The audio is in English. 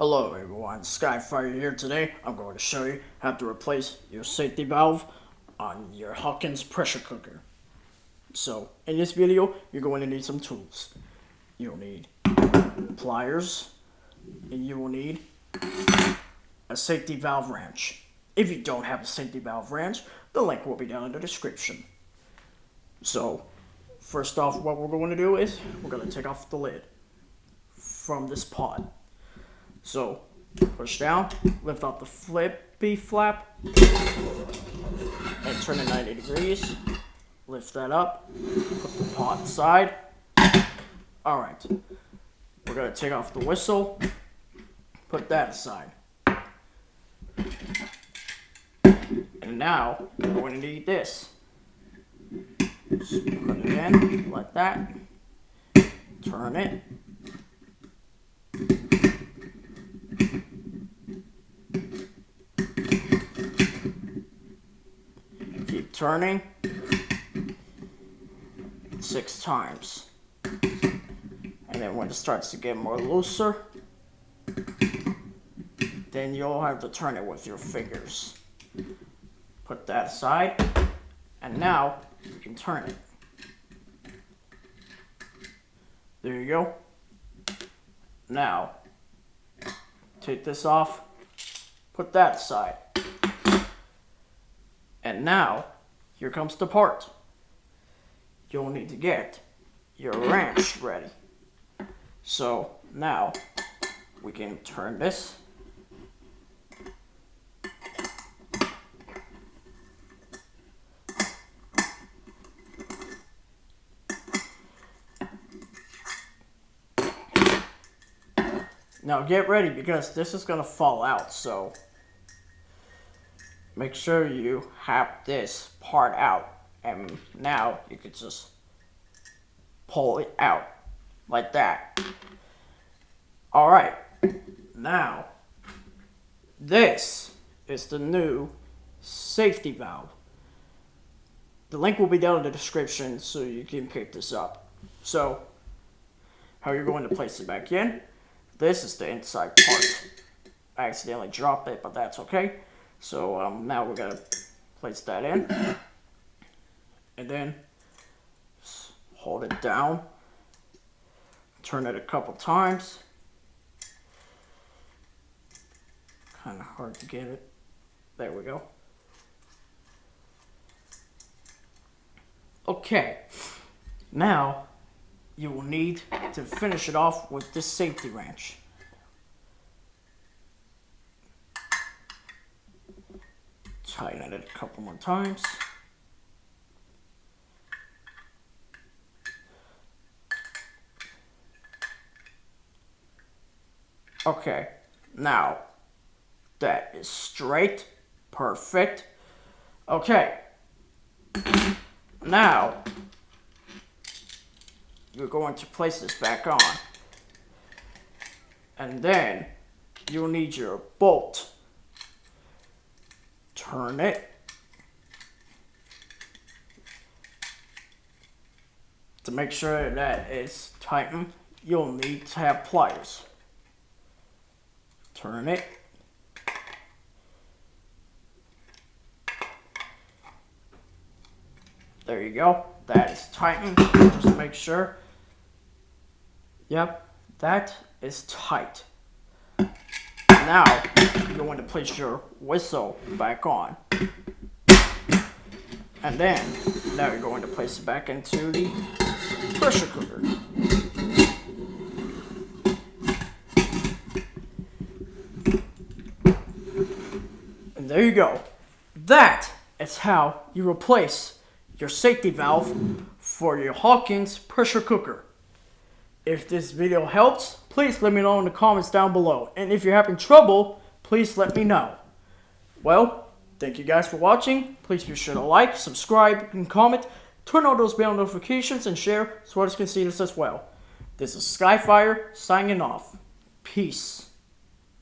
Hello everyone, Skyfire here. Today I'm going to show you how to replace your safety valve on your Hawkins pressure cooker. So in this video you're going to need some tools. You'll need pliers and you will need a safety valve wrench. If you don't have a safety valve wrench, the link will be down in the description. So first off, what we're going to do is we're going to take off the lid from this pot. So push down, lift up the flippy flap, and turn it 90 degrees. Lift that up, put the pot aside. Alright, we're going to take off the whistle, put that aside. And now we're going to need this. Just put it in like that, turn it. Keep turning 6 times. And then when it starts to get more looser, then you'll have to turn it with your fingers. Put that aside, and now you can turn it. There you go. Now, take this off, put that aside. And now, here comes the part. You'll need to get your wrench ready. So now, we can turn this. Now get ready because this is gonna fall out, so make sure you have this part out, and now you can just pull it out like that. Alright, now this is the new safety valve. The link will be down in the description so you can pick this up. So, how you're going to place it back in. This is the inside part. I accidentally dropped it, but that's okay. So now we're gonna place that in, and then hold it down, turn it a couple times. Kind of hard to get it. There we go. Okay, now you will need to finish it off with this safety wrench. Tighten it a couple more times. Okay, now that is straight, perfect. Okay, now you're going to place this back on, and then you'll need your bolt. Turn it. To make sure that it's tightened, you'll need to have pliers. Turn it. There you go. That is tightened. Just make sure. Yep, that is tight. Now, you're going to place your whistle back on. And then, now you're going to place it back into the pressure cooker. And there you go. That is how you replace your safety valve for your Hawkins pressure cooker. If this video helps, please let me know in the comments down below. And if you're having trouble, please let me know. Well, thank you guys for watching. Please be sure to like, subscribe, and comment. Turn on those bell notifications and share so others can see this as well. This is Skyfire signing off. Peace.